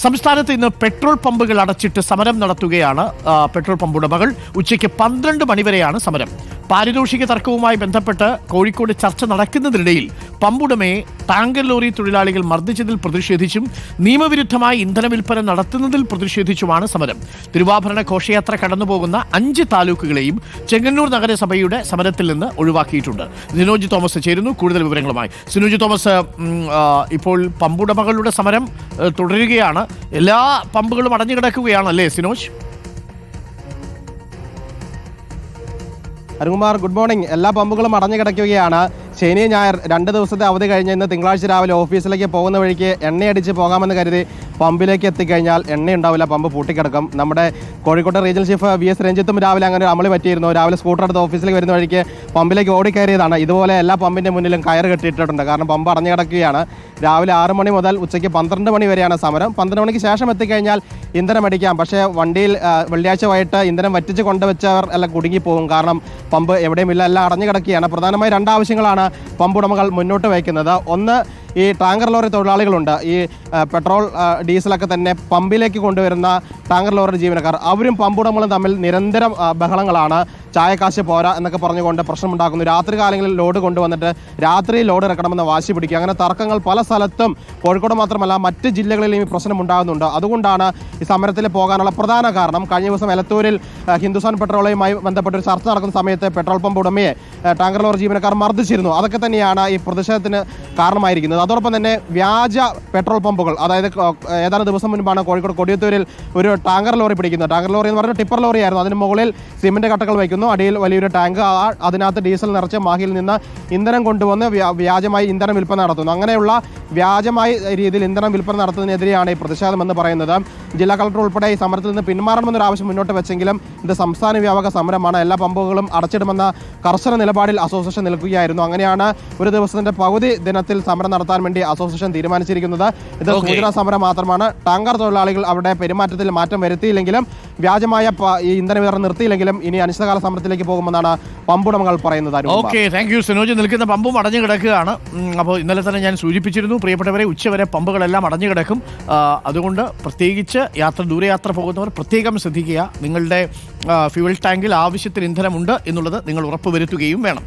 സംസ്ഥാനത്ത് ഇന്ന് പെട്രോൾ പമ്പുകൾ അടച്ചിട്ട് സമരം നടത്തുകയാണ് പെട്രോൾ പമ്പ് ഉടമകൾ. ഉച്ചയ്ക്ക് 12 മണിവരെയാണ് സമരം. പാരിതോഷിക തർക്കവുമായി ബന്ധപ്പെട്ട് കോഴിക്കോട് ചർച്ച നടക്കുന്നതിനിടയിൽ പമ്പുടമയെ ടാങ്കർ ലോറി തൊഴിലാളികൾ മർദ്ദിച്ചതിൽ പ്രതിഷേധിച്ചും നിയമവിരുദ്ധമായി ഇന്ധന വിൽപ്പന നടത്തുന്നതിൽ പ്രതിഷേധിച്ചുമാണ് സമരം. തിരുവാഭരണ ഘോഷയാത്ര കടന്നുപോകുന്ന 5 താലൂക്കുകളെയും ചെങ്ങന്നൂർ നഗരസഭയുടെ സമരത്തിൽ നിന്ന് ഒഴിവാക്കിയിട്ടുണ്ട്. സിനോജ് തോമസ് ചേരുന്നു കൂടുതൽ വിവരങ്ങളുമായി. സിനോജ് തോമസ്, ഇപ്പോൾ പമ്പുടമകളുടെ സമരം തുടരുകയാണ്. എല്ലാ പമ്പുകളും അടഞ്ഞു കിടക്കുകയാണല്ലേ സിനോജ്? Arunkumar, good morning. എല്ലാ പമ്പുകളും അടഞ്ഞു കിടക്കുകയാണ്. ശനി ഞായർ 2 ദിവസത്തെ അവധി കഴിഞ്ഞ് ഇന്ന് തിങ്കളാഴ്ച രാവിലെ ഓഫീസിലേക്ക് പോകുന്ന വഴിക്ക് എണ്ണയടിച്ച് പോകാമെന്ന് കരുതി പമ്പിലേക്ക് എത്തിക്കഴിഞ്ഞാൽ എണ്ണയുണ്ടാവില്ല, പമ്പ് പൂട്ടിക്കിടക്കും. നമ്മുടെ കോഴിക്കോട്ടെ റീജിയണൽ ചീഫ് VS രഞ്ജിത്തും രാവിലെ അങ്ങനെ ഒരു അമളി പറ്റിയിരുന്നു. രാവിലെ സ്കൂട്ടർ എടുത്ത് ഓഫീസിലേക്ക് വരുന്ന വഴിക്ക് പമ്പിലേക്ക് ഓടിക്കയറിയതാണ്. ഇതുപോലെ എല്ലാ പമ്പിൻ്റെ മുന്നിലും കയറ് കെട്ടിയിട്ടുണ്ട്. കാരണം പമ്പ് അടഞ്ഞു കിടക്കുകയാണ്. രാവിലെ 6 മണി മുതൽ ഉച്ചയ്ക്ക് 12 മണി വരെയാണ് സമരം. 12 മണിക്ക് ശേഷം എത്തിക്കഴിഞ്ഞാൽ ഇന്ധനം അടിക്കാം. പക്ഷേ വണ്ടിയിൽ വെള്ളിയാഴ്ച വൈകിട്ട് ഇന്ധനം വറ്റിച്ച് കൊണ്ടുവച്ചവർ എല്ലാം കുടുങ്ങിപ്പോകും. കാരണം പമ്പ് എവിടെയുമില്ല, എല്ലാം അടഞ്ഞു കിടക്കുകയാണ്. പ്രധാനമായി 2 ആവശ്യങ്ങളാണ് പമ്പ് ഉടമകൾ മുന്നോട്ട് വയ്ക്കുന്നത്. ഒന്ന്, ഈ ടാങ്കർ ലോറി തൊഴിലാളികളുണ്ട്. ഈ പെട്രോൾ ഡീസലൊക്കെ തന്നെ പമ്പിലേക്ക് കൊണ്ടുവരുന്ന ടാങ്കർ ലോറി ജീവനക്കാർ, അവരും പമ്പുടമകളും തമ്മിൽ നിരന്തരം ബഹളങ്ങളാണ്. ചായക്കാശ് പോരാ എന്നൊക്കെ പറഞ്ഞുകൊണ്ട് പ്രശ്നമുണ്ടാക്കുന്നു. രാത്രി കാലങ്ങളിൽ ലോഡ് കൊണ്ടുവന്നിട്ട് രാത്രി ലോഡ് ഇറക്കണമെന്ന് വാശി പിടിക്കുക. അങ്ങനെ തർക്കങ്ങൾ പല സ്ഥലത്തും, കോഴിക്കോട് മാത്രമല്ല മറ്റ് ജില്ലകളിലും ഈ പ്രശ്നം ഉണ്ടാകുന്നുണ്ട്. അതുകൊണ്ടാണ് ഈ സമരത്തിൽ പോകാനുള്ള പ്രധാന കാരണം. കഴിഞ്ഞ ദിവസം എലത്തൂരിൽ ഹിന്ദുസ്ഥാൻ പെട്രോളിയവുമായി ബന്ധപ്പെട്ടൊരു ചർച്ച നടക്കുന്ന സമയത്ത് പെട്രോൾ പമ്പ് ഉടമയെ ടാങ്കർ ലോറി ജീവനക്കാർ മർദ്ദിച്ചിരുന്നു. അതൊക്കെ തന്നെയാണ് ഈ പ്രതിഷേധത്തിന് കാരണമായിരിക്കുന്നത്. അതോടൊപ്പം തന്നെ വ്യാജ പെട്രോൾ പമ്പുകൾ, അതായത് ഏതാനും ദിവസം മുൻപാണ് കോഴിക്കോട് കൊടിയത്തൂരിൽ ഒരു ടാങ്കർ ലോറി പിടിക്കുന്നത്. ടാങ്കർ ലോറി എന്ന് പറഞ്ഞാൽ ടിപ്പർ ലോറി ആയിരുന്നു. അതിന് മുകളിൽ സിമന്റ് കട്ടകൾ വയ്ക്കുന്നു, അടിയിൽ വലിയൊരു ടാങ്ക്, അതിനകത്ത് ഡീസൽ നിറച്ച് മാഹിയിൽ നിന്ന് ഇന്ധനം കൊണ്ടുവന്ന് വ്യാജമായി ഇന്ധനം വിൽപ്പന നടത്തുന്നു. അങ്ങനെയുള്ള വ്യാജമായ രീതിയിൽ ഇന്ധനം വിൽപ്പന നടത്തുന്നതിനെതിരെയാണ് ഈ പ്രതിഷേധം എന്ന് പറയുന്നത്. ജില്ലാ കളക്ടർ ഉൾപ്പെടെ ഈ സമരത്തിൽ നിന്ന് പിന്മാറണമെന്നൊരു ആവശ്യം മുന്നോട്ട് വെച്ചെങ്കിലും ഇത് സംസ്ഥാന വ്യാപക സമരമാണ്. എല്ലാ പമ്പുകളും അടച്ചിടുമെന്ന കർശന നിലപാടിൽ അസോസിയേഷൻ നിൽക്കുകയായിരുന്നു. അങ്ങനെയാണ് ഒരു ദിവസത്തിന്റെ പകുതി ദിനത്തിൽ സമരം നടത്താൻ വേണ്ടി അസോസിയേഷൻ തീരുമാനിച്ചിരിക്കുന്നത്. ഇത് സൂചനാ സമരം മാത്രമാണ്. ടാങ്കർ തൊഴിലാളികൾ അവരുടെ പെരുമാറ്റത്തിൽ മാറ്റം വരുത്തിയില്ലെങ്കിലും, വ്യാജമായ ഈ ഇന്ധന വിതരണം നിർത്തിയില്ലെങ്കിലും ഇനി അനിശ്ചിതകാല സമരത്തിലേക്ക് പോകുമെന്നാണ് പമ്പുടമകൾ പറയുന്നത്. Okay, thank you Sinoj. നിൽക്കുന്ന പമ്പും അടഞ്ഞു കിടക്കുകയാണ്. അപ്പോൾ ഇന്നലെ തന്നെ ഞാൻ സൂചിപ്പിച്ചിരുന്നു, പ്രിയപ്പെട്ടവരെ, ഉച്ചവരെ പമ്പുകളെല്ലാം അടഞ്ഞു കിടക്കും. അതുകൊണ്ട് പ്രത്യേകിച്ച് ദൂരയാത്ര പോകുന്നവർ പ്രത്യേകം ശ്രദ്ധിക്കുക. നിങ്ങളുടെ ഫ്യൂവൽ ടാങ്കിൽ ആവശ്യത്തിന് ഇന്ധനമുണ്ട് എന്നുള്ളത് നിങ്ങൾ ഉറപ്പുവരുത്തുകയും വേണം.